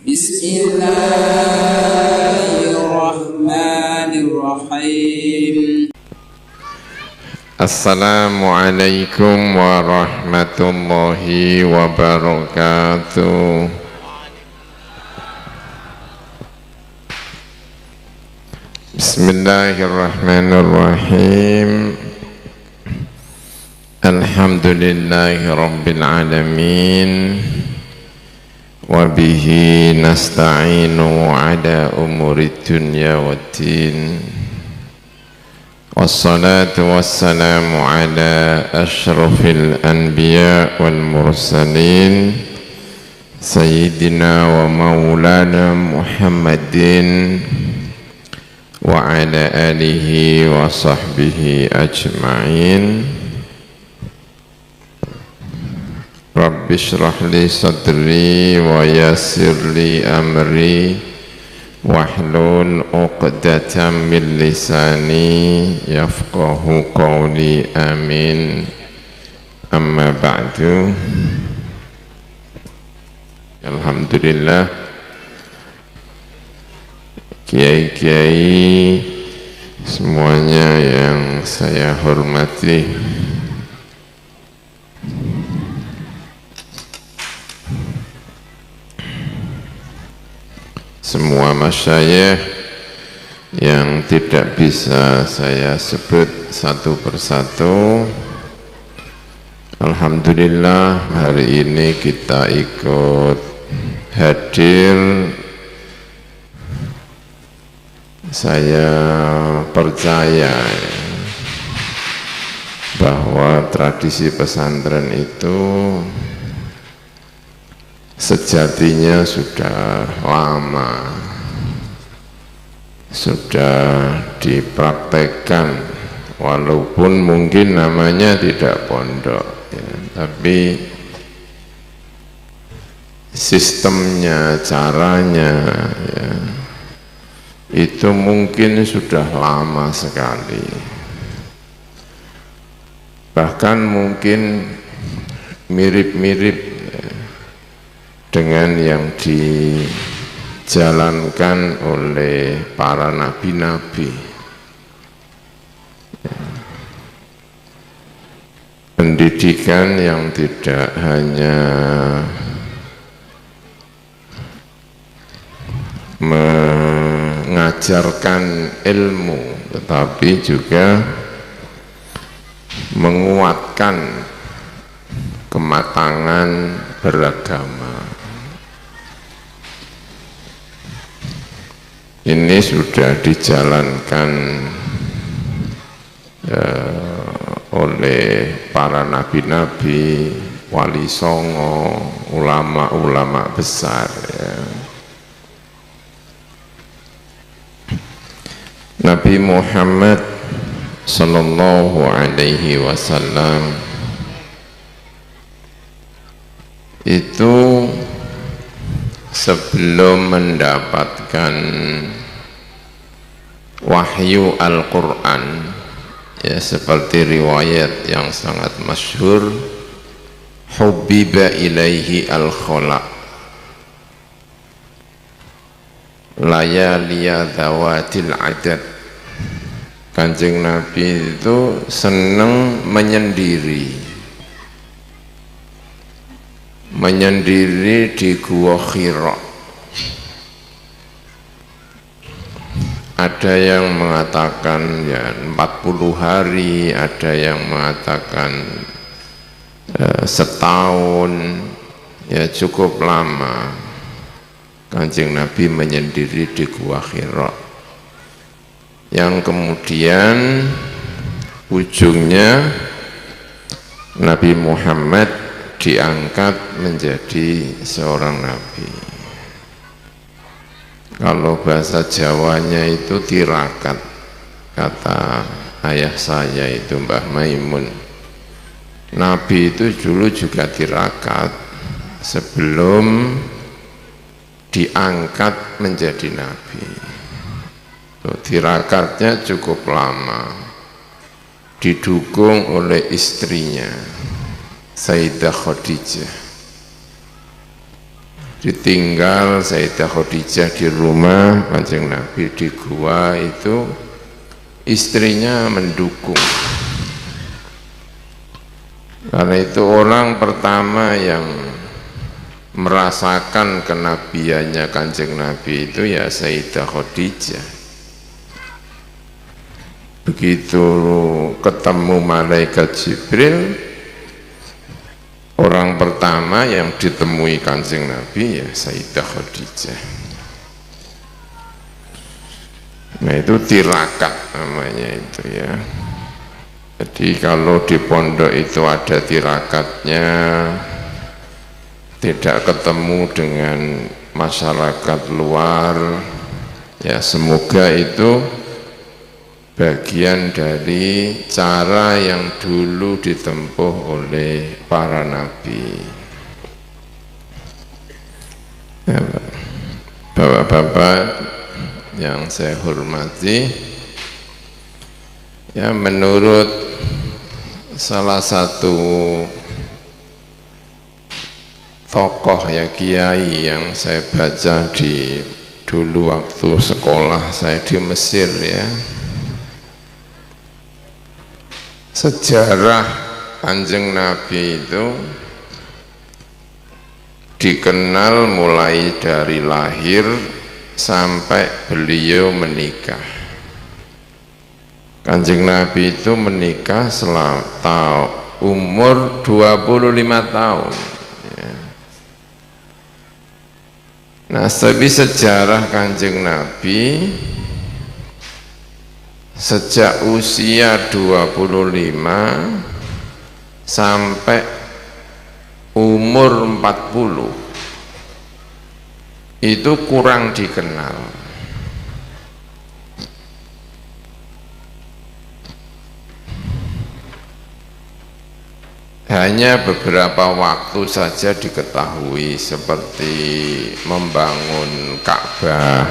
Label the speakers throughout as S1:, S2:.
S1: Bismillahirrahmanirrahim.
S2: Assalamualaikum warahmatullahi wabarakatuh. Bismillahirrahmanirrahim. Alhamdulillahi rabbil alamin. Wabihi nasta'inu ala umuri dunya waddin. Wassalatu wassalamu ala ashrafil anbiya wal mursalin Sayyidina wa maulana Muhammadin wa ala alihi wa sahbihi ajma'in. Rabbi shrah li sadri wa yassir li amri wahlul 'uqdatam min lisani yafqahu qawli, amin. Amma ba'du. Alhamdulillah, kiai-kiai semuanya yang saya hormati, semua masyayikh yang tidak bisa saya sebut satu persatu, alhamdulillah hari ini kita ikut hadir. Saya percaya bahwa tradisi pesantren itu sejatinya sudah lama, sudah dipraktekkan, walaupun mungkin namanya tidak pondok ya, tapi sistemnya, caranya ya, itu mungkin sudah lama sekali, bahkan mungkin mirip-mirip dengan yang dijalankan oleh para nabi-nabi. Pendidikan yang tidak hanya mengajarkan ilmu, tetapi juga menguatkan kematangan beragama. Ini sudah dijalankan oleh para nabi-nabi, wali songo, ulama-ulama besar ya. Nabi Muhammad sallallahu alaihi wasallam itu sebelum mendapatkan wahyu Al-Quran ya, seperti riwayat yang sangat masyhur, hubbiba ilaihi al-khala layaliya dhawatil adad. Kanjeng Nabi itu senang menyendiri di Gua Hira. Ada yang mengatakan ya 40 hari, ada yang mengatakan setahun, ya cukup lama Kanjeng Nabi menyendiri di Gua Hira, yang kemudian ujungnya Nabi Muhammad diangkat menjadi seorang nabi. Kalau bahasa Jawanya itu tirakat, kata ayah saya itu Mbah Maimun. Nabi itu dulu juga tirakat sebelum diangkat menjadi nabi. Tirakatnya cukup lama, didukung oleh istrinya Sayyidah Khadijah. ditinggal Sayyidah Khadijah di rumah Kanjeng Nabi di gua itu, istrinya mendukung. Karena itu orang pertama yang merasakan kenabiannya Kanjeng Nabi itu ya Sayyidah Khadijah. Begitu ketemu malaikat Jibril, orang pertama yang ditemui Kanjeng Nabi ya Sayyidah Khadijah. Nah itu tirakat namanya itu ya. Jadi kalau di pondok itu ada tirakatnya, tidak ketemu dengan masyarakat luar, ya semoga itu bagian dari cara yang dulu ditempuh oleh para nabi. Ya, Bapak-bapak yang saya hormati, ya menurut salah satu tokoh ya kiai yang saya baca di dulu waktu sekolah saya di Mesir ya, sejarah Kanjeng Nabi itu dikenal mulai dari lahir sampai beliau menikah. Kanjeng Nabi itu menikah selama umur 25 tahun ya. Nah, tapi sejarah Kanjeng Nabi sejak usia 25 sampai umur 40 itu kurang dikenal. Hanya beberapa waktu saja diketahui, seperti membangun Ka'bah,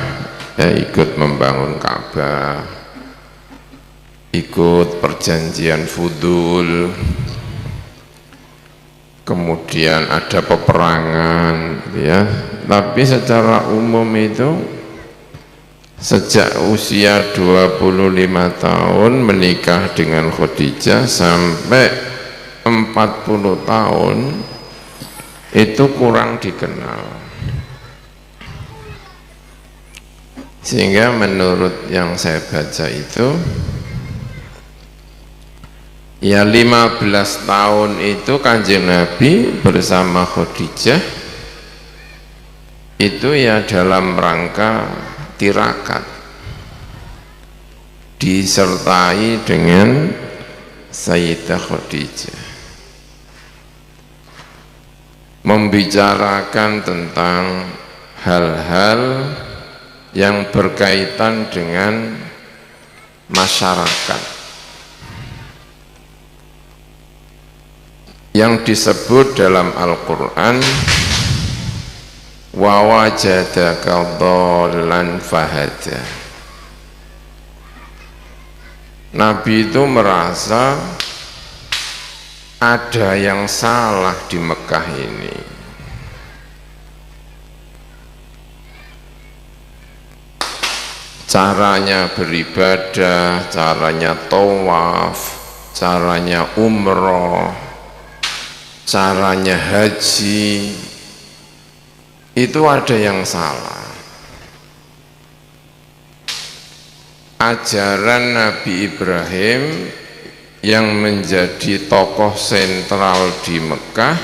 S2: ya, ikut membangun Ka'bah, ikut perjanjian Fudul, kemudian ada peperangan ya. Tapi secara umum itu sejak usia 25 tahun menikah dengan Khadijah sampai 40 tahun itu kurang dikenal. Sehingga menurut yang saya baca itu ya 15 tahun itu Kanjeng Nabi bersama Khadijah itu ya dalam rangka tirakat, disertai dengan Sayyidah Khadijah, membicarakan tentang hal-hal yang berkaitan dengan masyarakat yang disebut dalam Al-Quran wa wajadaka dhallan fahada. Nabi itu merasa ada yang salah di Mekah ini. Caranya beribadah, caranya tawaf, caranya umroh, caranya haji, itu ada yang salah. Ajaran Nabi Ibrahim yang menjadi tokoh sentral di Mekah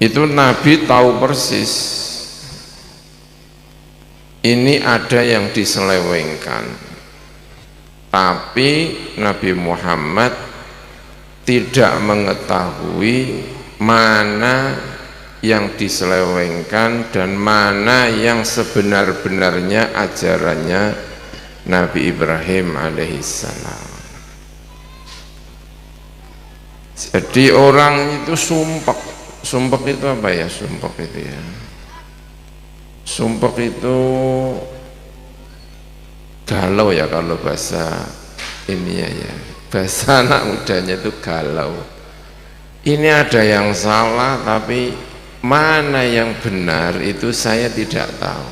S2: itu Nabi tahu persis ini ada yang diselewengkan, tapi Nabi Muhammad tidak mengetahui mana yang diselewengkan dan mana yang sebenar-benarnya ajarannya Nabi Ibrahim alaihissalam. Jadi orang itu sumpek. Sumpek itu apa ya? Sumpek itu ya, sumpek itu galau ya kalau bahasa ini ya, bahasa anak mudanya itu galau. Ini ada yang salah tapi mana yang benar itu saya tidak tahu.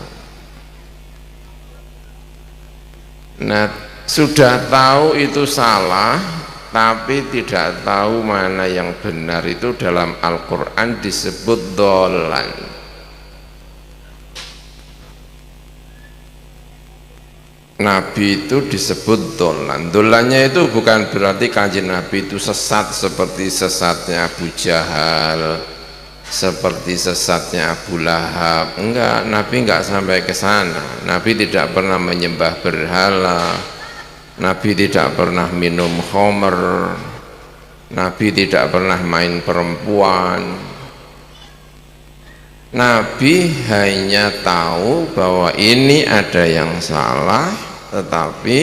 S2: Nah, sudah tahu itu salah, tapi tidak tahu mana yang benar, itu dalam Al-Quran disebut dolan. Nabi itu disebut dolan. Dolannya itu bukan berarti Kanjeng Nabi itu sesat seperti sesatnya Abu Jahal, seperti sesatnya Abu Lahab. Enggak, Nabi enggak sampai ke sana. Nabi tidak pernah menyembah berhala, Nabi tidak pernah minum khamr, Nabi tidak pernah main perempuan. Nabi hanya tahu bahwa ini ada yang salah, tetapi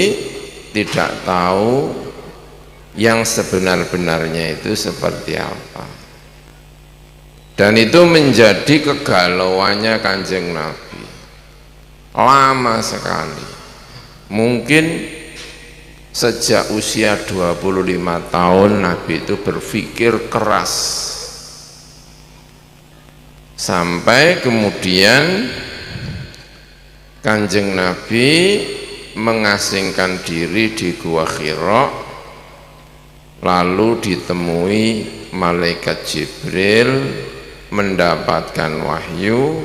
S2: tidak tahu yang sebenar-benarnya itu seperti apa. Dan itu menjadi kegalauannya Kanjeng Nabi lama sekali. Mungkin sejak usia 25 tahun Nabi itu berpikir keras, sampai kemudian Kanjeng Nabi mengasingkan diri di Gua Hira, lalu ditemui malaikat Jibril, mendapatkan wahyu,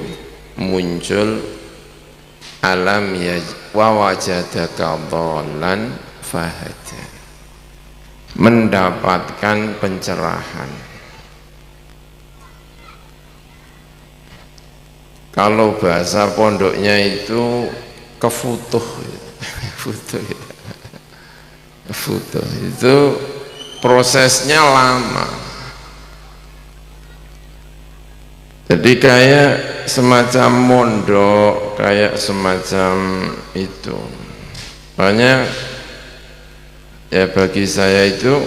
S2: muncul alam ya wa wajadaka dhallan fahada, mendapatkan pencerahan. Kalau bahasa pondoknya itu kefutuh, kefutuh itu prosesnya lama. Jadi kayak semacam mondok, kayak semacam itu. Makanya ya bagi saya itu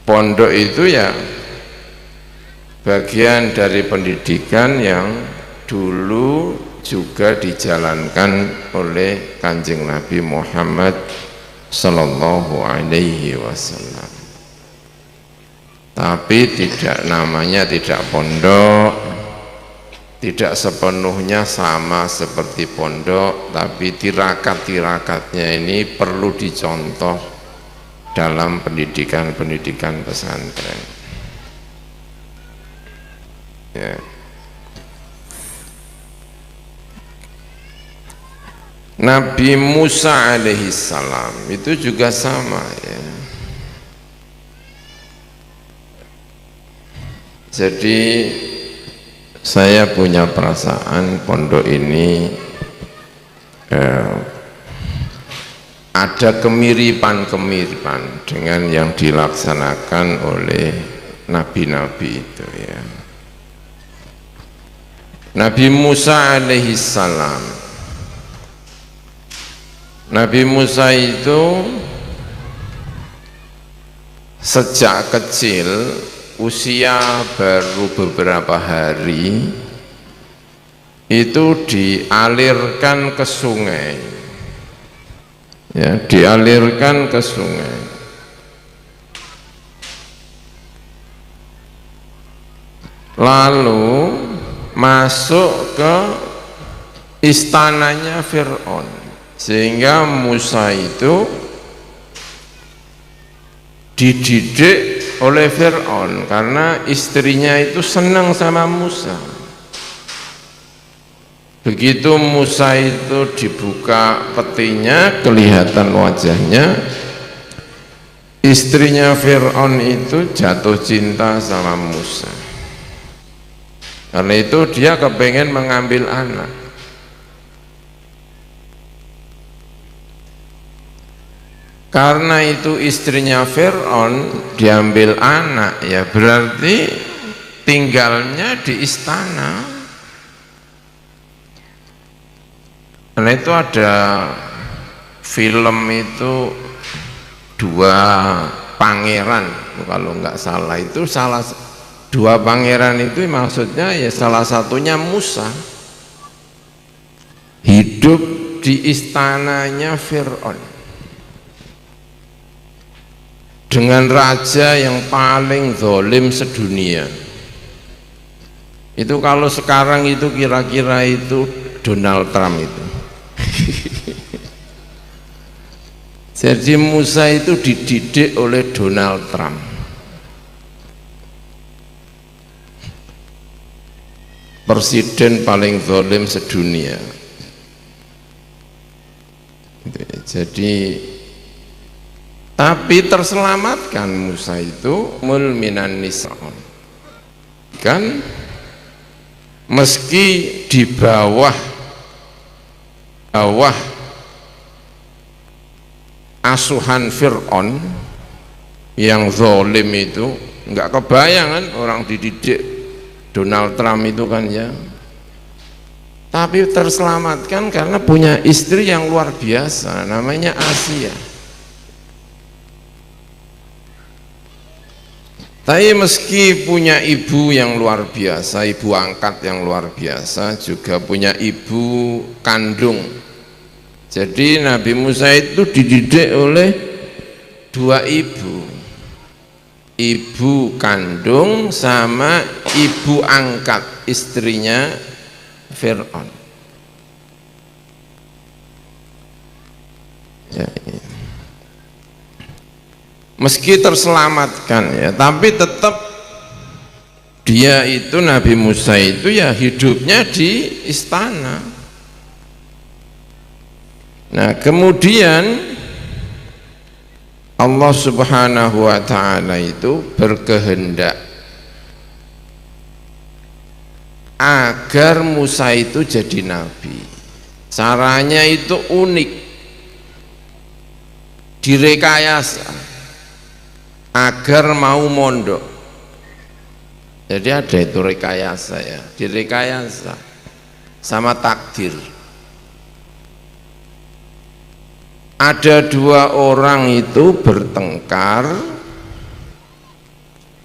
S2: pondok itu ya bagian dari pendidikan yang dulu juga dijalankan oleh Kanjeng Nabi Muhammad Sallallahu Alaihi Wasallam. Tapi tidak, namanya tidak pondok, tidak sepenuhnya sama seperti pondok, tapi tirakat-tirakatnya ini perlu dicontoh dalam pendidikan-pendidikan pesantren. Ya. Nabi Musa alaihissalam itu juga sama ya. Jadi saya punya perasaan pondok ini ada kemiripan-kemiripan dengan yang dilaksanakan oleh nabi-nabi itu ya. Nabi Musa alaihissalam, Nabi Musa itu sejak kecil, usia baru beberapa hari, itu dialirkan ke sungai ya, dialirkan ke sungai. Lalu masuk ke istananya Fir'aun, sehingga Musa itu dididik oleh Fir'aun karena istrinya itu senang sama Musa. Begitu Musa itu dibuka petinya, kelihatan wajahnya, istrinya Fir'aun itu jatuh cinta sama Musa. Karena itu dia kepengen mengambil anak. Karena itu istrinya Fir'aun diambil anak, ya berarti tinggalnya di istana. Karena itu ada film itu dua pangeran, kalau nggak salah itu dua pangeran itu maksudnya ya salah satunya Musa, hidup di istananya Fir'aun dengan raja yang paling zalim sedunia. Itu kalau sekarang itu kira-kira itu Donald Trump itu. Jadi Musa itu dididik oleh Donald Trump. Presiden paling zalim sedunia. Jadi tapi terselamatkan Musa itu mulminan nisa'un. Kan meski di bawah asuhan Fir'aun yang zalim itu, nggak kebayangan orang dididik Donald Trump itu kan ya, tapi terselamatkan karena punya istri yang luar biasa namanya Asia. Tapi meski punya ibu yang luar biasa, ibu angkat yang luar biasa, juga punya ibu kandung. Jadi Nabi Musa itu dididik oleh dua ibu, ibu kandung sama ibu angkat istrinya Fir'aun. Ya, meski terselamatkan ya, tapi tetap dia itu Nabi Musa itu ya hidupnya di istana. Nah kemudian Allah Subhanahu wa ta'ala itu berkehendak agar Musa itu jadi nabi. Caranya itu unik, direkayasa agar mau mondok. Jadi ada itu rekayasa ya, direkayasa sama takdir. Ada dua orang itu bertengkar,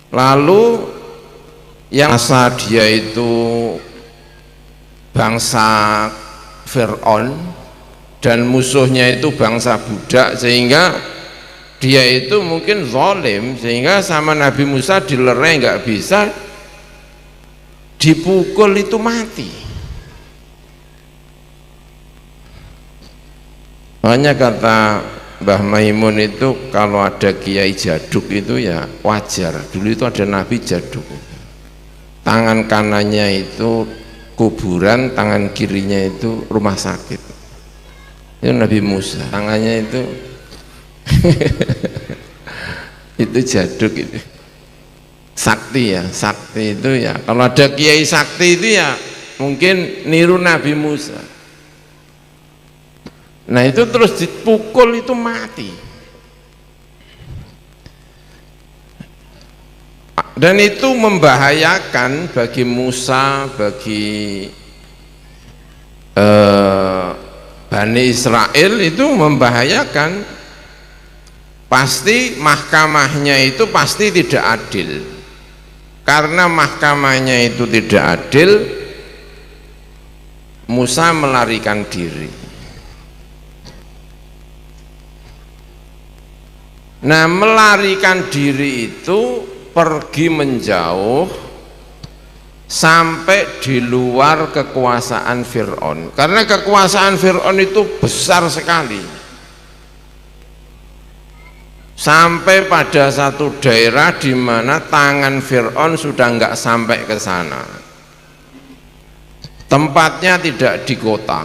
S2: lalu yang masa dia itu bangsa Fir'aun dan musuhnya itu bangsa budak, sehingga dia itu mungkin zalim, sehingga sama Nabi Musa dilerai nggak bisa, dipukul itu mati. Makanya kata Mbah Maimun itu kalau ada kiai jaduk itu ya wajar. Dulu itu ada nabi jaduk, tangan kanannya itu kuburan, tangan kirinya itu rumah sakit. Itu Nabi Musa, tangannya itu itu jaduk itu. Sakti ya, sakti itu ya. Kalau ada kiai sakti itu ya mungkin niru Nabi Musa. Nah itu terus dipukul itu mati. Dan itu membahayakan bagi Musa, bagi Bani Israel, itu membahayakan. Pasti mahkamahnya itu pasti tidak adil. Karena mahkamahnya itu tidak adil, Musa melarikan diri. Nah melarikan diri itu pergi menjauh sampai di luar kekuasaan Fir'aun, karena kekuasaan Fir'aun itu besar sekali, sampai pada satu daerah di mana tangan Fir'aun sudah nggak sampai ke sana, tempatnya tidak di kota.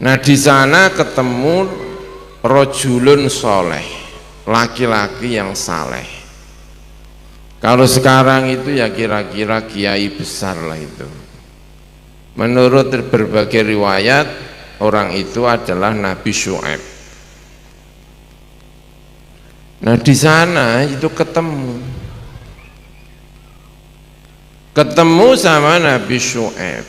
S2: Nah di sana ketemu rojulun soleh, laki-laki yang saleh. Kalau sekarang itu ya kira-kira kiai besar lah itu. Menurut berbagai riwayat, orang itu adalah Nabi Syu'aib. Nah di sana itu ketemu sama Nabi Syu'aib.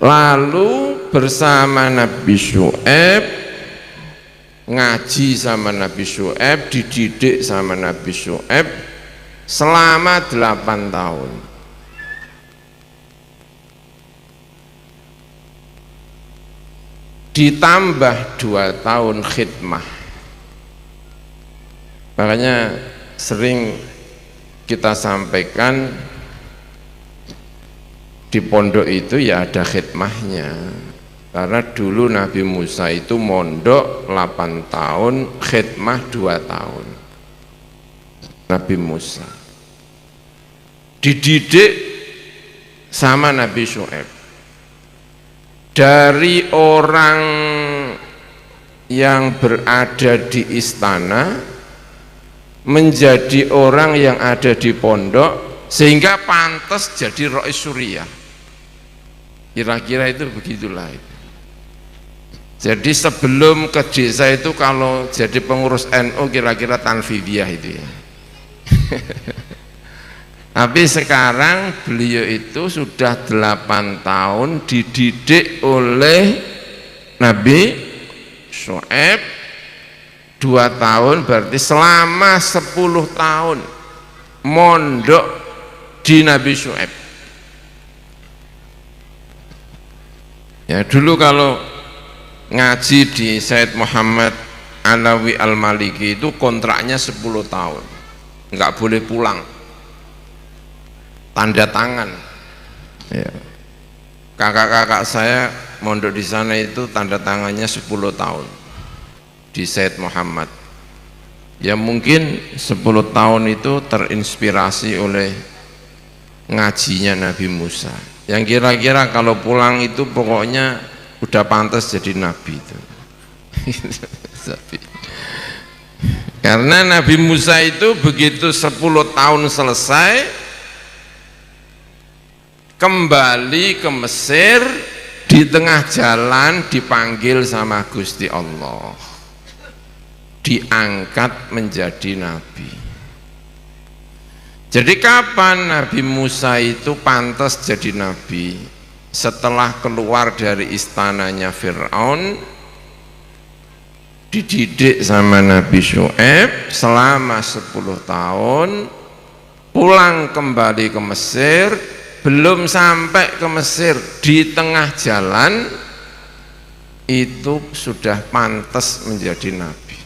S2: Lalu bersama Nabi Syu'aib, ngaji sama Nabi Syu'aib, dididik sama Nabi Syu'aib selama 8 tahun. Ditambah 2 tahun khidmah. Makanya sering kita sampaikan di pondok itu ya ada khidmahnya, karena dulu Nabi Musa itu mondok 8 tahun, khidmah 2 tahun. Nabi Musa dididik sama Nabi Syuaib dari orang yang berada di istana menjadi orang yang ada di pondok, sehingga pantas jadi Rais Suriah. Kira-kira itu begitulah itu. Jadi sebelum ke desa itu kalau jadi pengurus NU kira-kira tanfidiyah itu ya. Tapi sekarang beliau itu sudah 8 tahun dididik oleh Nabi Syuaib, 2 tahun, berarti selama 10 tahun mondok di Nabi Syuaib. Ya dulu kalau ngaji di Said Muhammad Alawi Al-Maliki itu kontraknya 10 tahun, nggak boleh pulang, tanda tangan ya. Kakak-kakak saya mondok di sana itu tanda tangannya 10 tahun di Said Muhammad. Ya mungkin 10 tahun itu terinspirasi oleh ngajinya Nabi Musa, yang kira-kira kalau pulang itu pokoknya udah pantas jadi nabi itu. Karena Nabi Musa itu begitu 10 tahun selesai, kembali ke Mesir, di tengah jalan dipanggil sama Gusti Allah, diangkat menjadi nabi. Jadi kapan Nabi Musa itu pantas jadi nabi? Setelah keluar dari istananya Fir'aun, dididik sama Nabi Syuaib selama 10 tahun, pulang kembali ke Mesir, belum sampai ke Mesir, di tengah jalan itu sudah pantas menjadi nabi.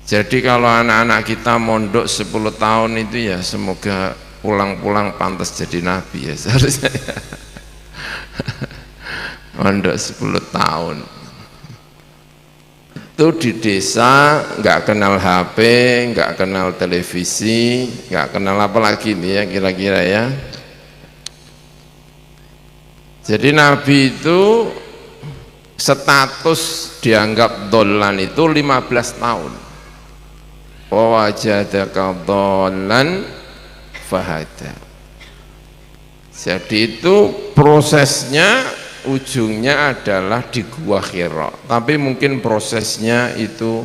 S2: Jadi kalau anak-anak kita mondok 10 tahun itu ya semoga pulang-pulang pantas jadi nabi ya seharusnya. Mondok 10 tahun itu di desa, nggak kenal HP, nggak kenal televisi, nggak kenal apa lagi nih ya kira-kira ya. Jadi nabi itu status dianggap dolan itu 15 tahun. Wajadaka dolan fahada. Jadi itu prosesnya, ujungnya adalah di Gua Hira, tapi mungkin prosesnya itu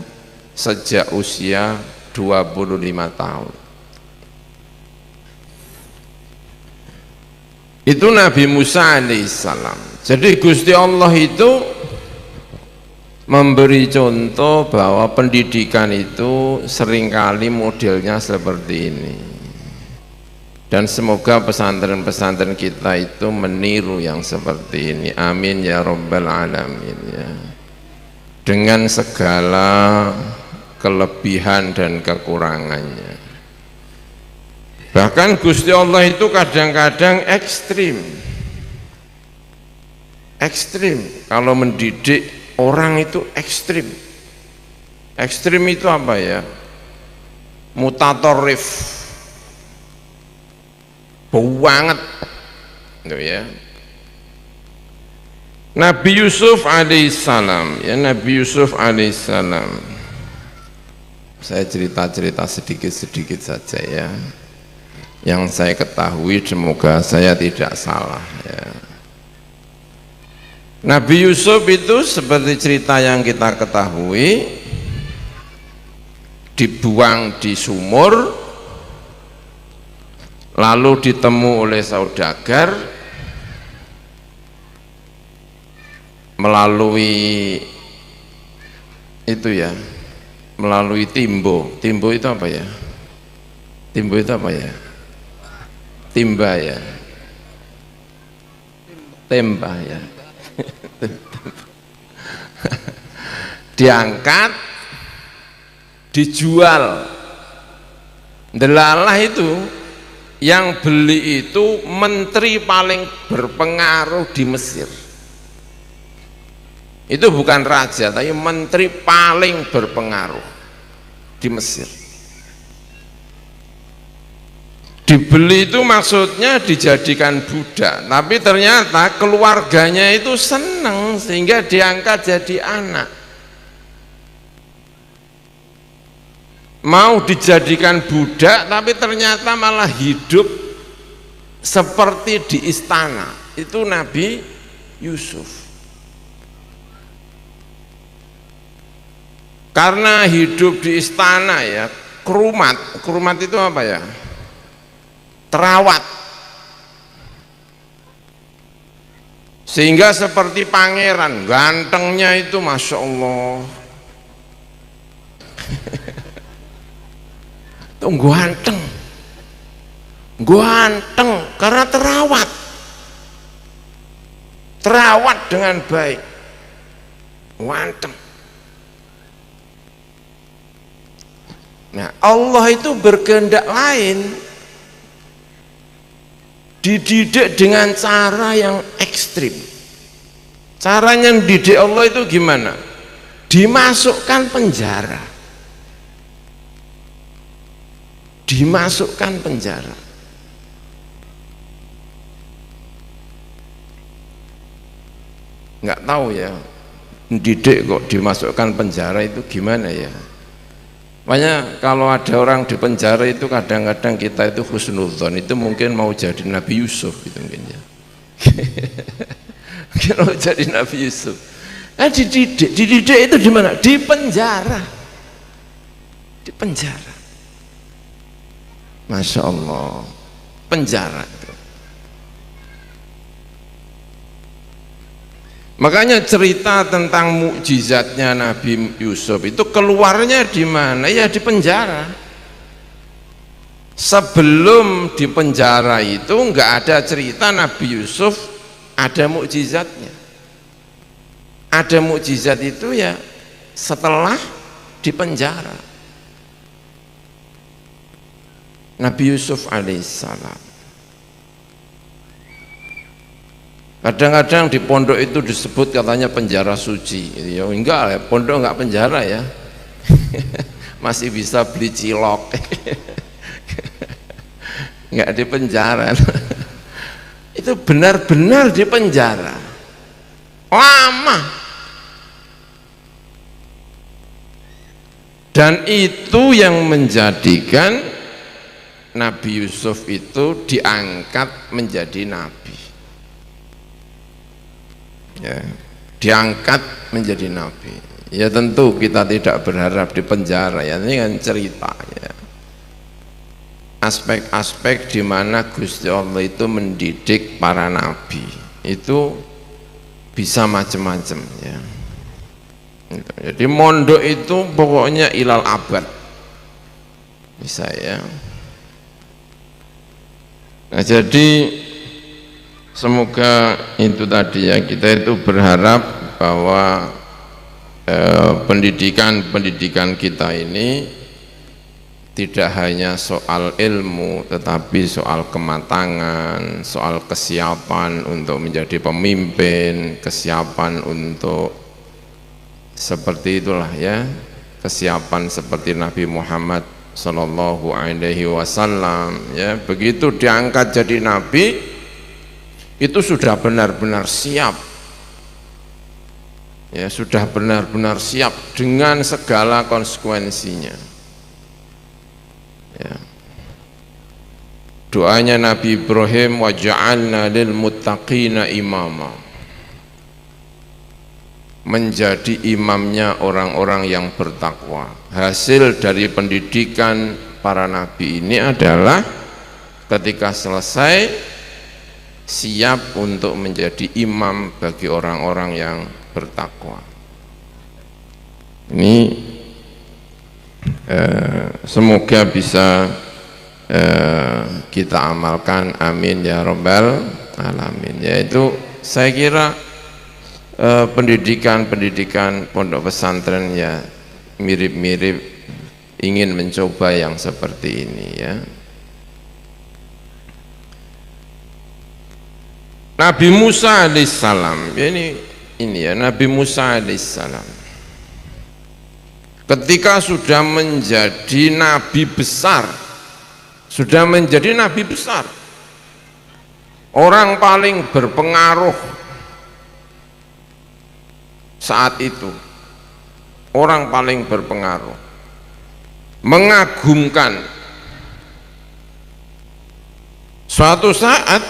S2: sejak usia 25 tahun. Itu Nabi Musa alaihissalam. Jadi Gusti Allah itu memberi contoh bahwa pendidikan itu seringkali modelnya seperti ini, dan semoga pesantren-pesantren kita itu meniru yang seperti ini, amin ya rabbal alamin ya, dengan segala kelebihan dan kekurangannya. Bahkan Gusti Allah itu kadang-kadang ekstrim kalau mendidik orang itu ekstrim. Ekstrim itu apa ya? Mutatorif, banget itu ya. Nabi Yusuf alaihissalam ya, Nabi Yusuf alaihissalam, saya cerita-cerita sedikit-sedikit saja ya, yang saya ketahui, semoga saya tidak salah ya. Nabi Yusuf itu seperti cerita yang kita ketahui, dibuang di sumur, lalu ditemu oleh saudagar melalui itu ya, melalui timbo. Timbo itu apa ya? Timbo itu apa ya? Timba ya, tembah ya. Diangkat dijual. Delalah itu yang beli itu menteri paling berpengaruh di Mesir. Itu bukan raja, tapi menteri paling berpengaruh di Mesir. Dibeli itu maksudnya dijadikan budak, tapi ternyata keluarganya itu senang sehingga diangkat jadi anak. Mau dijadikan budak tapi ternyata malah hidup seperti di istana. Itu Nabi Yusuf. Karena hidup di istana ya, kerumat itu apa ya? Terawat, sehingga seperti pangeran, gantengnya itu Masya Allah. Tuh ganteng karena terawat dengan baik, ganteng. Nah, Allah itu berkehendak lain, dididik dengan cara yang ekstrim. Caranya didik Allah itu gimana? Dimasukkan penjara. Dimasukkan penjara. Nggak tahu ya, didik kok dimasukkan penjara itu gimana ya? Makanya kalau ada orang di penjara itu kadang-kadang kita itu husnudzon, itu mungkin mau jadi Nabi Yusuf gitu mungkin ya. Mungkin mau jadi Nabi Yusuf. Dididik itu di mana? Di penjara. Di penjara. Masya Allah, penjara itu. Makanya cerita tentang mukjizatnya Nabi Yusuf itu keluarnya di mana? Ya di penjara. Sebelum di penjara itu enggak ada cerita Nabi Yusuf ada mukjizatnya. Ada mukjizat itu ya setelah di penjara. Nabi Yusuf alaihissalam. Kadang-kadang di pondok itu disebut katanya penjara suci. Ya enggak ya, pondok enggak penjara ya. Masih bisa beli cilok. Enggak di penjara. Itu benar-benar di penjara. Lama. Dan itu yang menjadikan Nabi Yusuf itu diangkat menjadi nabi. Ya, diangkat menjadi nabi. Ya tentu kita tidak berharap di penjara ya, ini kan cerita ya. Aspek-aspek di mana Gusti Allah itu mendidik para nabi itu bisa macam-macam ya. Jadi mondok itu pokoknya ilal abad bisa ya. Nah jadi semoga itu tadi ya, kita itu berharap bahwa pendidikan kita ini tidak hanya soal ilmu tetapi soal kematangan, soal kesiapan untuk menjadi pemimpin, kesiapan untuk seperti itulah ya, kesiapan seperti Nabi Muhammad Sallallahu Alaihi Wasallam ya. Begitu diangkat jadi nabi itu sudah benar-benar siap ya, sudah benar-benar siap dengan segala konsekuensinya ya. Doanya Nabi Ibrahim, waja'alna lil muttaqina imama, menjadi imamnya orang-orang yang bertakwa. Hasil dari pendidikan para nabi ini adalah ketika selesai siap untuk menjadi imam bagi orang-orang yang bertakwa. Ini semoga bisa kita amalkan, amin ya rabbal alamin. Yaitu saya kira pendidikan pondok pesantren ya mirip-mirip ingin mencoba yang seperti ini ya. Nabi Musa alaihissalam ini ya, Nabi Musa alaihissalam ketika sudah menjadi nabi besar, orang paling berpengaruh saat itu, orang paling berpengaruh, mengagumkan. Suatu saat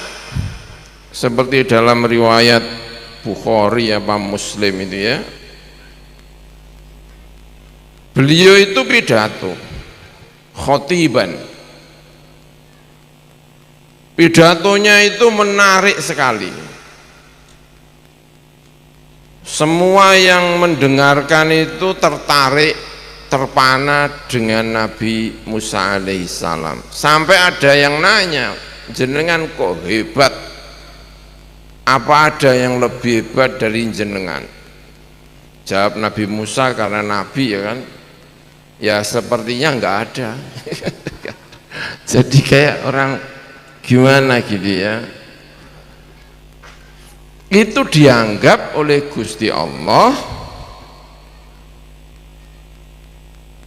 S2: seperti dalam riwayat Bukhari apa Muslim itu ya, beliau itu pidato khotiban, pidatonya itu menarik sekali. Semua yang mendengarkan itu tertarik, terpana dengan Nabi Musa alaihissalam. Sampai ada yang nanya, jenengan kok hebat, apa ada yang lebih hebat dari jenengan? Jawab Nabi Musa, karena Nabi ya kan, ya sepertinya enggak ada. Jadi kayak orang gimana gitu ya. Itu dianggap oleh Gusti Allah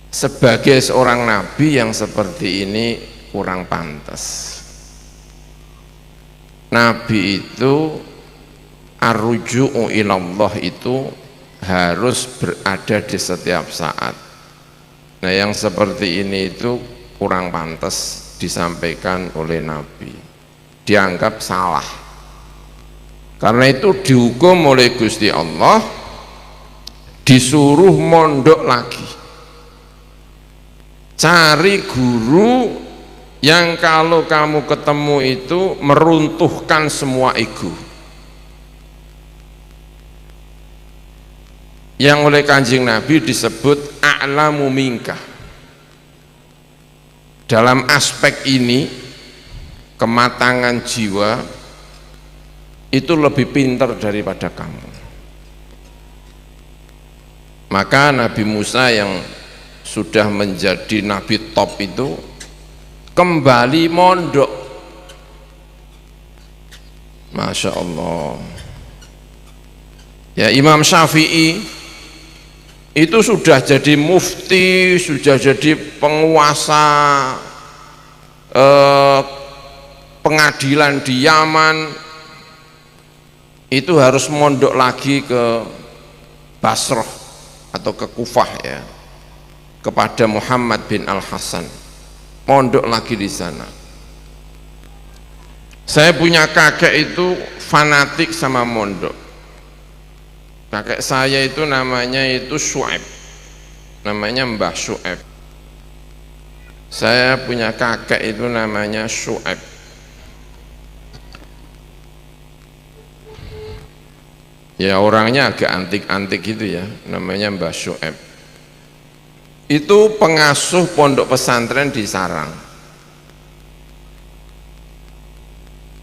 S2: sebagai seorang nabi yang seperti ini kurang pantas. Nabi itu arruju'u ilallah itu harus berada di setiap saat. Nah yang seperti ini itu kurang pantas disampaikan oleh Nabi, dianggap salah. Karena itu dihukum oleh Gusti Allah, disuruh mondok lagi, cari guru yang kalau kamu ketemu itu meruntuhkan semua ego, yang oleh Kanjeng Nabi disebut a'lamu minka. Dalam aspek ini, kematangan jiwa itu lebih pintar daripada kamu. Maka Nabi Musa yang sudah menjadi nabi top itu kembali mondok. Masya Allah ya, Imam Syafi'i itu sudah jadi mufti, sudah jadi penguasa pengadilan di Yaman, itu harus mondok lagi ke Basrah atau ke Kufah ya, kepada Muhammad bin Al-Hasan, mondok lagi di sana. Saya punya kakek itu fanatik sama mondok. Kakek saya itu namanya itu Syuaib, namanya Mbah Syuaib. Saya punya kakek itu namanya Syuaib. Ya orangnya agak antik-antik gitu ya, namanya Mbah Syuaib. Itu pengasuh pondok pesantren di Sarang.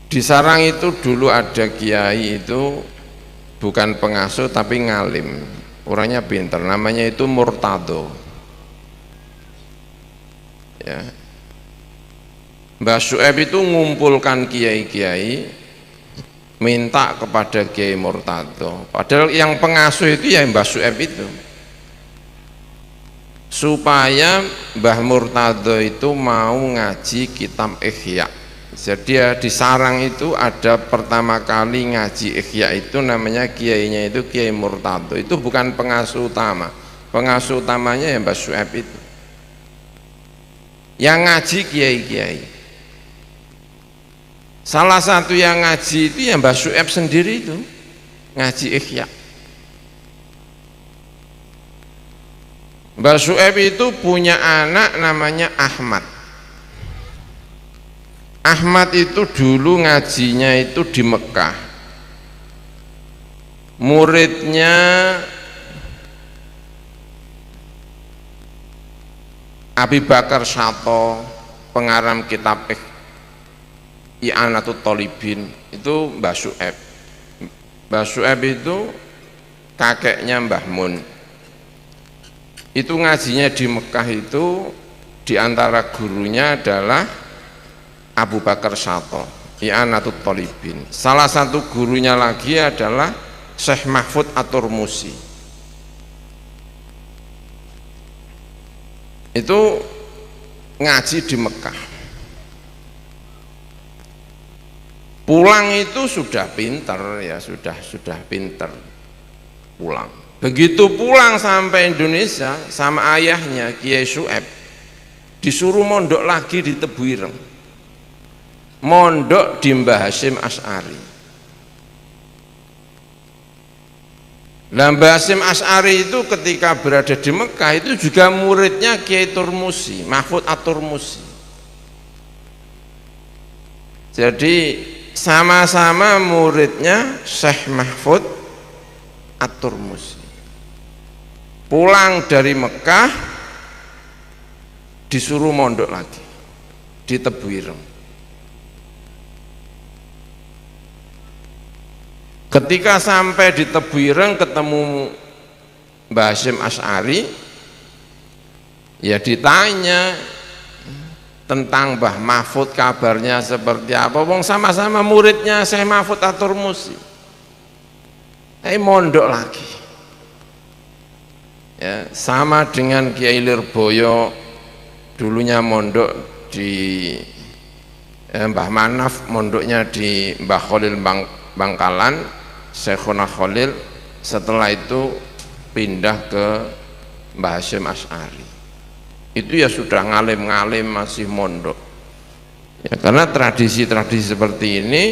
S2: Di Sarang itu dulu ada kiai itu bukan pengasuh tapi ngalim, orangnya pintar, namanya itu Murtado ya. Mbah Syuaib itu ngumpulkan kiai-kiai, minta kepada Kiai Murtado, padahal yang pengasuh itu ya Mbah Syuaib itu, supaya Mbah Murtado itu mau ngaji kitab Ihya. Jadi ya di Sarang itu ada pertama kali ngaji Ihya itu namanya kiainya itu Kiai Murtado, itu bukan pengasuh utama, pengasuh utamanya ya Mbah Syuaib itu, yang ngaji kiai-kiai. Salah satu yang ngaji itu ya Mbah Syuaib sendiri itu, ngaji Ihya. Mbah Syuaib itu punya anak namanya Ahmad. Ahmad itu dulu ngajinya itu di Mekah. Muridnya Abi Bakar Syato, pengarang kitab I'anatul Thalibin, itu Mbah Syuaib. Mbah Syuaib itu kakeknya Mbah Mun. itu ngajinya di Mekah itu diantara gurunya adalah Abu Bakar Syato, I'anatul Thalibin. Salah satu gurunya lagi adalah Syekh Mahfud At-Turmusi. Itu ngaji di Mekah. Pulang itu sudah pinter ya, sudah pinter pulang. Begitu pulang sampai Indonesia sama ayahnya Kiai Syu'aib, disuruh mondok lagi di Tebuireng, mondok di Mbah Hasyim Asy'ari. Nah, Mbah Hasyim Asy'ari itu ketika berada di Mekah itu juga muridnya Kiai Turmusi, Mahfud At-Turmusi. Jadi sama-sama muridnya Syekh Mahfud At-Turmusi. Pulang dari Mekah disuruh mondok lagi di Tebuireng. Ketika sampai di Tebuireng ketemu Mbah Hasyim Asy'ari, ya ditanya tentang Mbah Mahfud, kabarnya seperti apa. Wong sama-sama muridnya Syekh Mahfud At-Turmusi. Mondok lagi. Ya, sama dengan Kiai Lirboyo dulunya mondok di Mbah Manaf, mondoknya di Mbah Khalil Bangkalan, Syekhona Khalil. Setelah itu pindah ke Mbah Hasyim Asy'ari. Itu ya sudah ngalim-ngalim masih mondok ya, karena tradisi-tradisi seperti ini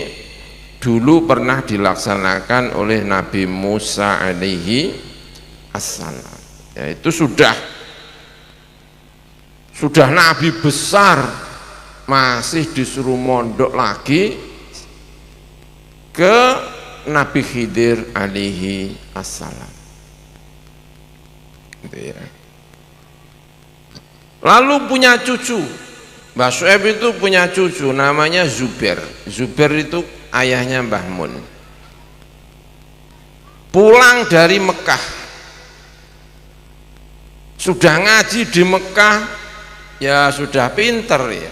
S2: dulu pernah dilaksanakan oleh Nabi Musa alaihi assalam ya, itu sudah Nabi besar masih disuruh mondok lagi ke Nabi Khidir alaihi assalam gitu ya. Lalu punya cucu, Mbah Syu'aib itu punya cucu namanya Zubair. Zubair itu ayahnya Mbah Mun. Pulang dari Mekah, sudah ngaji di Mekah, ya sudah pinter ya.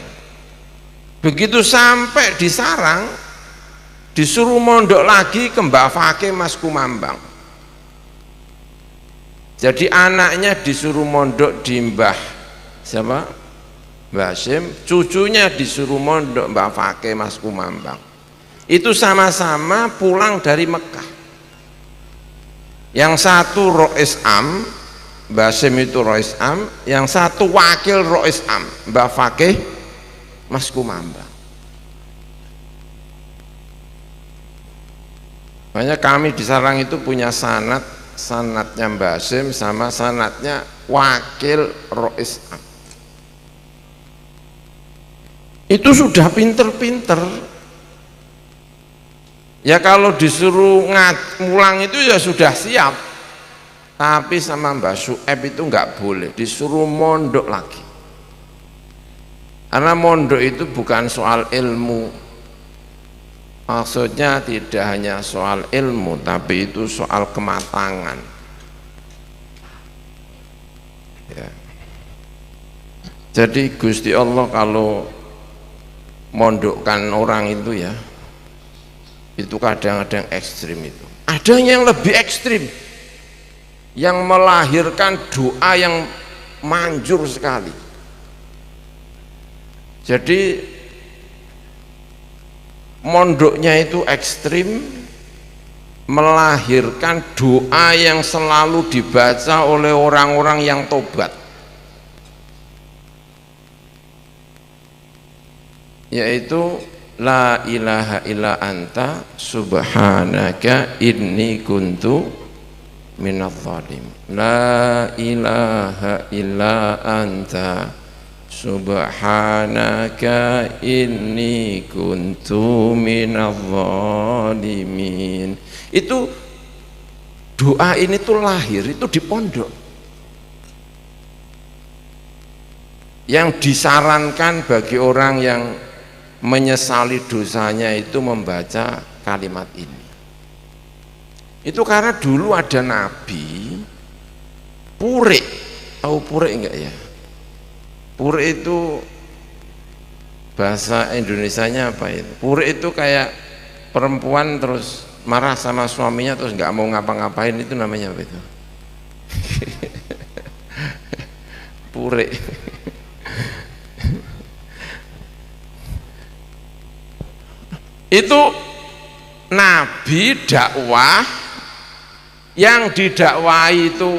S2: Begitu sampai di sarang, disuruh mondok lagi ke Mbah Fakih Mas Kumambang. Jadi anaknya disuruh mondok di Mbah siapa? Mbah Hasyim, cucunya disuruh mondok Mbah Fakih Mas Kumambang. Itu sama-sama pulang dari Mekah. Yang satu Rois Am, Mbah Hasyim itu Rois Am, yang satu wakil Rois Am, Mbah Fakih Mas Kumambang. Makanya kami di sarang itu punya sanadnya Mbah Hasyim sama sanadnya wakil Rois Am. Itu sudah pinter-pinter ya, kalau disuruh ngulang itu ya sudah siap. Tapi sama Mbah Syu'aib itu enggak boleh, disuruh mondok lagi. Karena mondok itu bukan soal ilmu, maksudnya tidak hanya soal ilmu, tapi itu soal kematangan ya. Jadi Gusti Allah kalau mondokkan orang itu ya, itu kadang-kadang ekstrim. Itu ada yang lebih ekstrim, yang melahirkan doa yang manjur sekali. Jadi mondoknya itu ekstrim, melahirkan doa yang selalu dibaca oleh orang-orang yang tobat, yaitu la ilaha illa anta subhanaka inni kuntu minadh dhalim. La ilaha illa anta subhanaka inni kuntu minadh dhalimin. Itu doa ini tuh lahir itu di pondok. Yang disarankan bagi orang yang menyesali dosanya itu membaca kalimat ini. Itu karena dulu ada nabi purik tahu pure enggak ya? Pure itu bahasa Indonesianya apa itu? Pure itu kayak perempuan terus marah sama suaminya terus nggak mau ngapa-ngapain, itu namanya apa itu? Pure. Itu Nabi dakwah, yang didakwai itu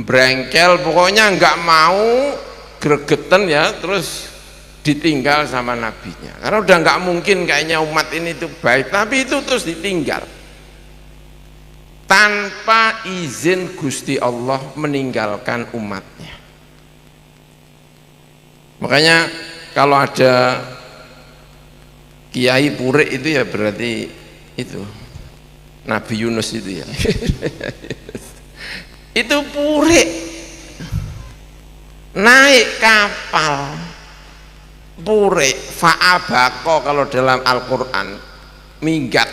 S2: brengkel, pokoknya nggak mau gregetan ya, terus ditinggal sama nabinya, karena udah nggak mungkin kayaknya umat ini tuh baik, tapi itu terus ditinggal tanpa izin Gusti Allah, meninggalkan umatnya. Makanya kalau ada kiai pure itu ya berarti itu Nabi Yunus itu ya. Itu pure, naik kapal pure, fa'abako kalau dalam Al-Quran, minggat.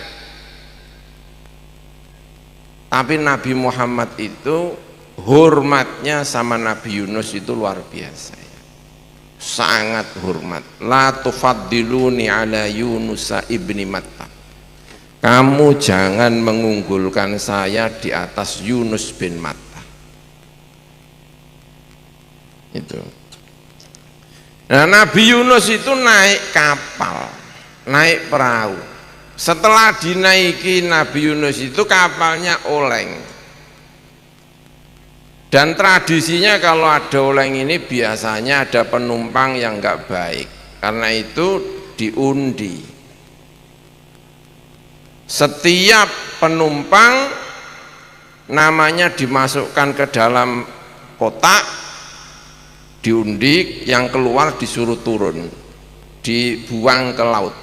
S2: Tapi Nabi Muhammad itu hormatnya sama Nabi Yunus itu luar biasa, sangat hormat. La tufaddiluni ala Yunusa ibni Matta, kamu jangan mengunggulkan saya di atas Yunus bin Matta. Itu. Nah, Nabi Yunus itu naik kapal, naik perahu. Setelah dinaiki Nabi Yunus itu kapalnya oleng. Dan tradisinya kalau ada oleng ini biasanya ada penumpang yang nggak baik, karena itu diundi. Setiap penumpang namanya dimasukkan ke dalam kotak, diundi, yang keluar disuruh turun, dibuang ke laut.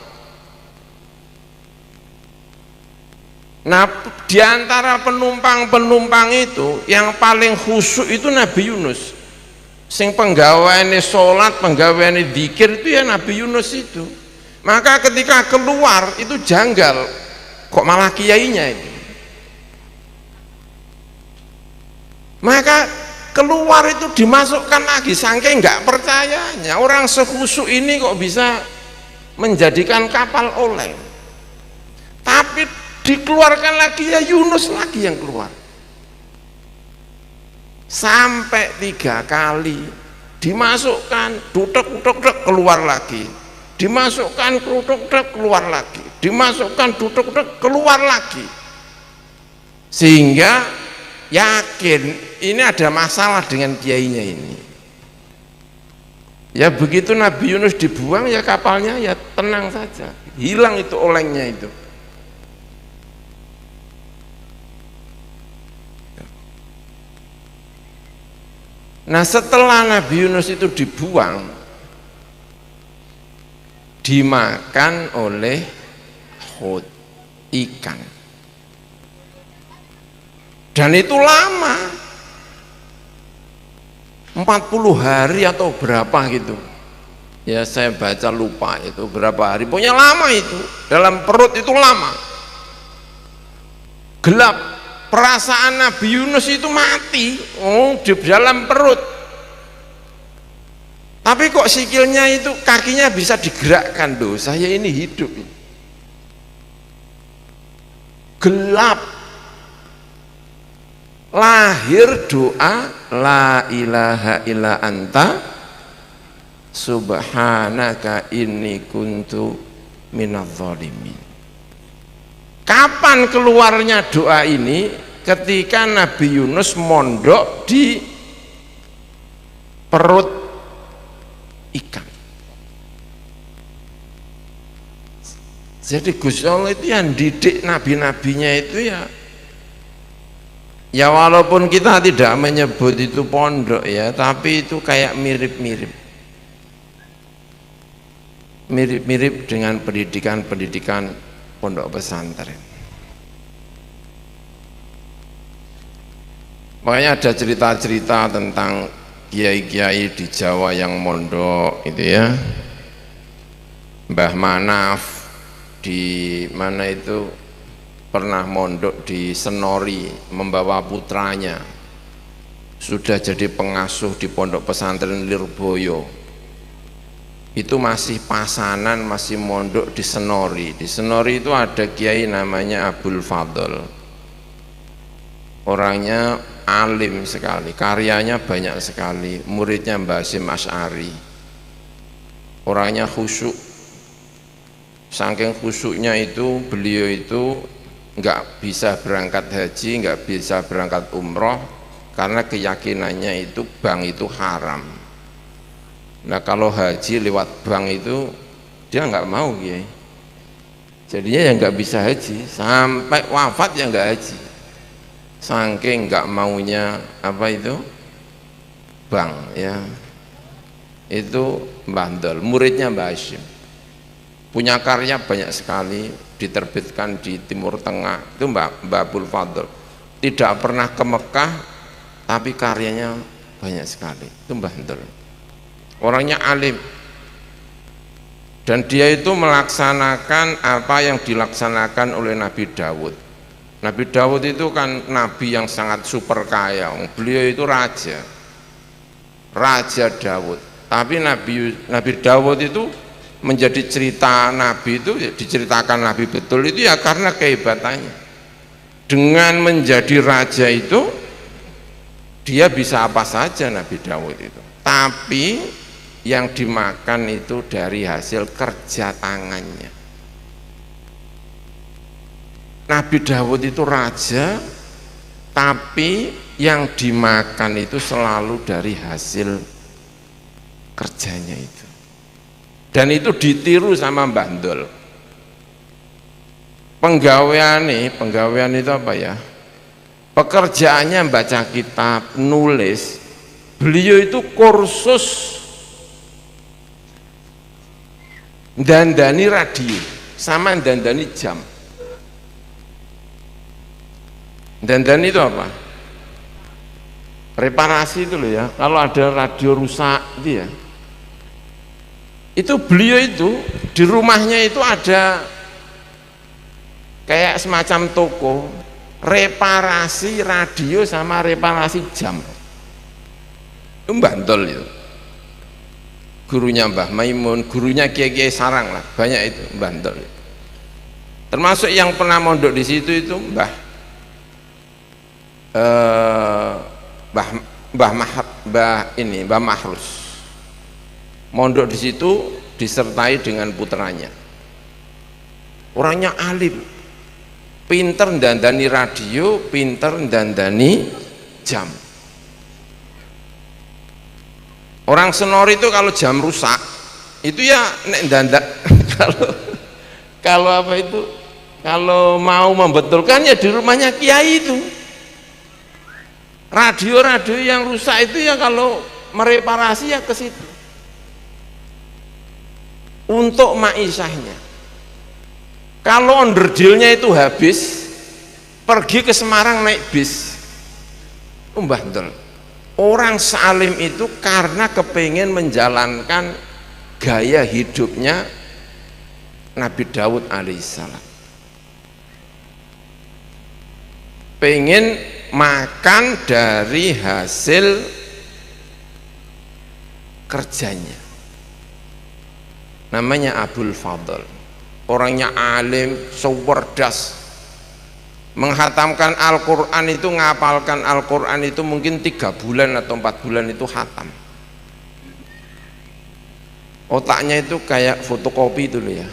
S2: Nah, diantara penumpang itu yang paling khusyuk itu Nabi Yunus. Sing penggawaane sholat, penggawaane dzikir itu ya Nabi Yunus itu. Maka ketika keluar itu janggal, kok malah kiainya itu. Maka keluar itu dimasukkan lagi, saking nggak percayanya, orang sekhusyuk ini kok bisa menjadikan kapal oleng. Tapi dikeluarkan lagi ya Yunus lagi yang keluar, sampai 3 kali dimasukkan, duduk keluar lagi, dimasukkan duduk keluar lagi, dimasukkan duduk keluar lagi, sehingga yakin ini ada masalah dengan kiainya ini. Ya begitu Nabi Yunus dibuang ya kapalnya ya tenang saja, hilang itu olengnya itu. Nah, setelah Nabi Yunus itu dibuang, dimakan oleh hut, ikan, dan itu lama, 40 hari atau berapa gitu ya, saya baca lupa itu berapa hari, pokoknya lama itu, dalam perut itu lama, gelap. Perasaan Nabi Yunus itu mati, di dalam perut, tapi kok sikilnya itu, kakinya bisa digerakkan, loh saya ini hidup. Gelap, lahir doa la ilaha illa anta subhanaka inni kuntu minadz dzalimin. Kapan keluarnya doa ini? Ketika Nabi Yunus mondok di perut ikan. Jadi Gusti Allah itu yang didik nabi-nabinya itu ya walaupun kita tidak menyebut itu pondok ya, tapi itu kayak mirip dengan pendidikan pondok pesantren. Makanya ada cerita-cerita tentang kiai-kiai di Jawa yang mondok itu ya. Mbah Manaf di mana itu pernah mondok di Senori, membawa putranya sudah jadi pengasuh di pondok pesantren Lirboyo, itu masih pasanan, masih mondok di Senori. Di Senori itu ada kiai namanya Abdul Fadl, orangnya alim sekali, karyanya banyak sekali, muridnya Mbah Hasyim Asy'ari, orangnya khusyuk. Saking khusyuknya itu beliau itu nggak bisa berangkat haji, nggak bisa berangkat umroh, karena keyakinannya itu bank itu haram. Nah kalau haji lewat bank itu dia nggak mau, ya. Jadinya ya nggak bisa haji, sampai wafat ya nggak haji, saking nggak maunya apa itu bank, ya. Itu Mbah Ndol, muridnya Mbah Hasyim, punya karya banyak sekali, diterbitkan di Timur Tengah. Itu Mbah Abdul Fadl, tidak pernah ke Mekah tapi karyanya banyak sekali. Itu Mbah Ndol, orangnya alim, dan dia itu melaksanakan apa yang dilaksanakan oleh Nabi Dawud. Nabi Dawud itu kan nabi yang sangat super kaya, beliau itu Raja Dawud. Tapi Nabi Dawud itu menjadi cerita nabi, itu diceritakan nabi betul itu ya karena kehebatannya. Dengan menjadi raja itu dia bisa apa saja Nabi Dawud itu, tapi yang dimakan itu dari hasil kerja tangannya. Nabi Dawud itu raja, tapi yang dimakan itu selalu dari hasil kerjanya itu, dan itu ditiru sama Mbah Ndol. Penggawean itu apa ya, pekerjaannya baca kitab, nulis. Beliau itu kursus dandani radio sama dandani jam. Dandani itu apa? Reparasi itu loh ya, kalau ada radio rusak itu ya, itu beliau itu di rumahnya itu ada kayak semacam toko reparasi radio sama reparasi jam. Itu Mbah Ndol itu, gurunya Mbah Maimun, gurunya Kiai Sarang lah, banyak itu Mbah Ndol. Termasuk yang pernah mondok di situ itu Mbah Mahrus, mondok di situ disertai dengan putranya. Orangnya alim, pinter dandani radio, pinter dandani jam. Orang Senori itu kalau jam rusak itu ya nek dandan kalau apa itu, kalau mau membetulkan ya di rumahnya kiai itu. Radio-radio yang rusak itu ya kalau mereparasi ya ke situ untuk maisahnya. Kalau onderdilnya itu habis, pergi ke Semarang naik bis. Mbah Ndol, orang salim itu karena kepingin menjalankan gaya hidupnya Nabi Dawud alaihissalam, pengen makan dari hasil kerjanya. Namanya Abdul Fadl, orangnya alim, sewerdas, menghatamkan Al-Quran itu, ngapalkan Al-Quran itu mungkin 3 bulan atau 4 bulan itu hatam. Otaknya itu kayak fotokopi itu loh ya,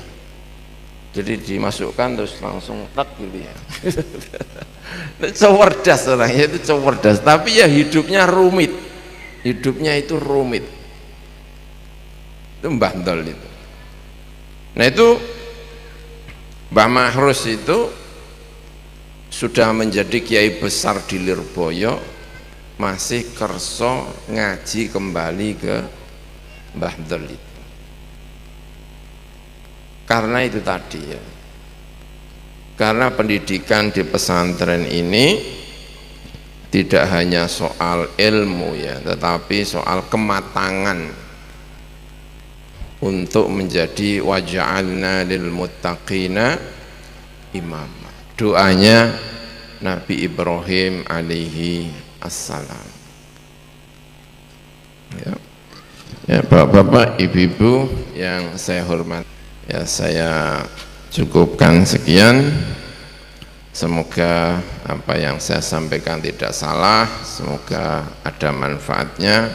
S2: jadi dimasukkan terus langsung tak gitu ya. Cerdas orangnya itu, cerdas, tapi ya hidupnya rumit, hidupnya itu rumit. Itu Mbah Ndol itu. Nah itu Mbah Mahrus itu sudah menjadi kiai besar di Lirboyo, masih kerso ngaji kembali ke Mbah Ndol itu. Karena itu tadi ya, karena pendidikan di pesantren ini tidak hanya soal ilmu ya, tetapi soal kematangan untuk menjadi waja'alna lil muttaqina imama. Doanya Nabi Ibrahim alaihi assalam. Ya, ya Bapak-bapak, Ibu-ibu yang saya hormati, ya saya cukupkan sekian. Semoga apa yang saya sampaikan tidak salah, semoga ada manfaatnya.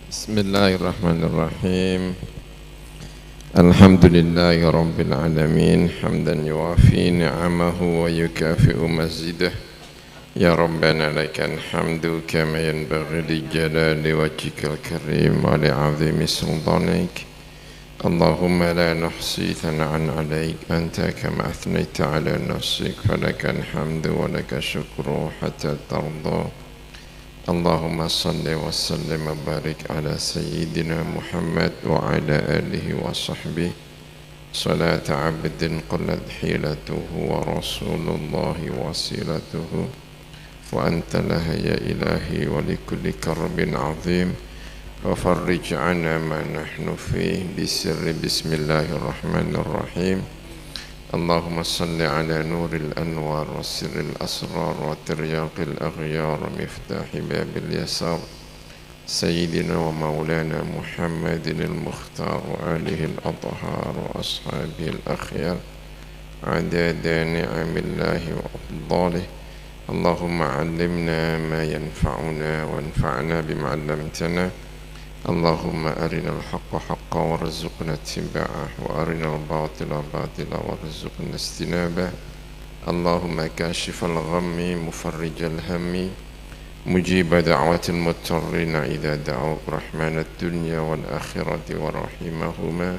S2: Bismillahirrahmanirrahim. Alhamdulillahi rabbil alamin, hamdan yuwafi ni'amahu wa yukafi'u mazidah. Ya Rabbana lakal hamdu kama yanbaghi li jalali wajhikal karim wa li'azimi sultanik. Allahumma la nuhsi thana'an 'alaik anta kama athnayta 'ala nafsik falakal hamdu wa lakal syukru hatta tarda. Allahumma salli wa sallim wa barik ala sayyidina Muhammad wa ala alihi wa sahbihi salata abdin qallat hilatuhu wa rasulullahi wasilatuhu wa anta laha ya ilahi wa likulli karbin azim wa farrij anna ma nahnu fih bisirri bismillahirrahmanirrahim. Allahumma salli ala nuril anwar wa sirril asrar wa tiryaqil aghyar miftahi babil yasar sayyidina wa maulana Muhammadin al-mukhtar wa alihi al-athhar wa ashabihi al-akhyar adada ni'amillahi wa afdalih. Allahumma 'allimna ma yanfa'una wanfa'na bima 'allamtana. Allahumma arinal haqqa haqqa warzuqna ittiba'ah wa arinal batila batila warzuqna istinabah. Allahumma kashifal ghammi mufarrijal hammi mujiba da'watil muttarrina idha da'awk rahmanad dunya wal akhirati wa rahimahuma.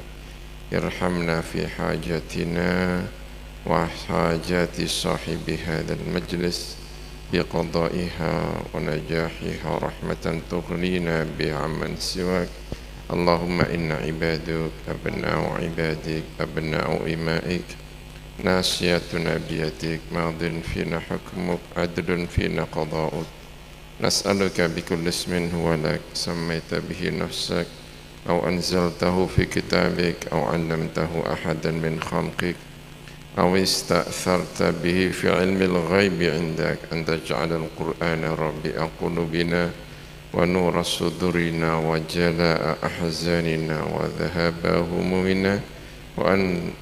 S2: Irhamna fi hajatina wa hajati sahibi hadzal majlis بقضائها ونجاحها رحمة تغنينا بها عمن سواك. اللهم إن عبادك أبناء عبادك أبناء إمائك ناصيتنا بيدك ماض فينا حكمك عدل فينا قضاؤك. نسألك بكل اسم هو لك سميت به نفسك أو أنزلته في كتابك أو علمته أحدا من خلقك أو استأثرت به في علم الغيب عندك أن تجعل القرآن ربيع قلوبنا ونور صدورنا وجلاء أحزاننا وذهاب همومنا وأن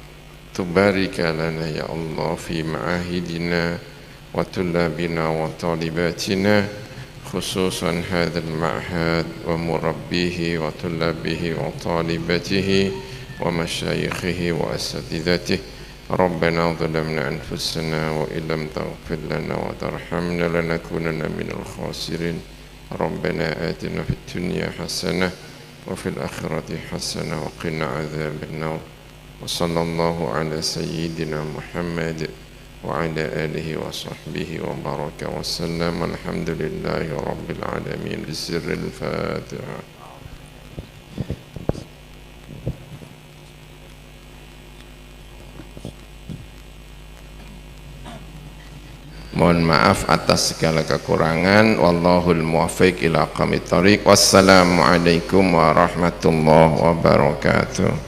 S2: تبارك لنا يا الله في معاهدنا وطلابنا وطالباتنا خصوصا هذا المعهد ومربيه وطلابه وطالبته ومشايخه وأساتذته. ربنا ظلمنا أنفسنا وإن لم تغفر لنا وترحمنا لنكونن من الخاسرين. ربنا آتنا في الدنيا حسنة وفي الآخرة حسنة وقنا عذاب النار. وصلى الله على سيدنا محمد وعلى آله وصحبه وبارك وسلم. الحمد لله رب العالمين. بسر الفاتحة. Mohon maaf atas segala kekurangan. Wallahul muwaffiq ila aqwamit thoriq. Wassalamualaikum warahmatullahi wabarakatuh.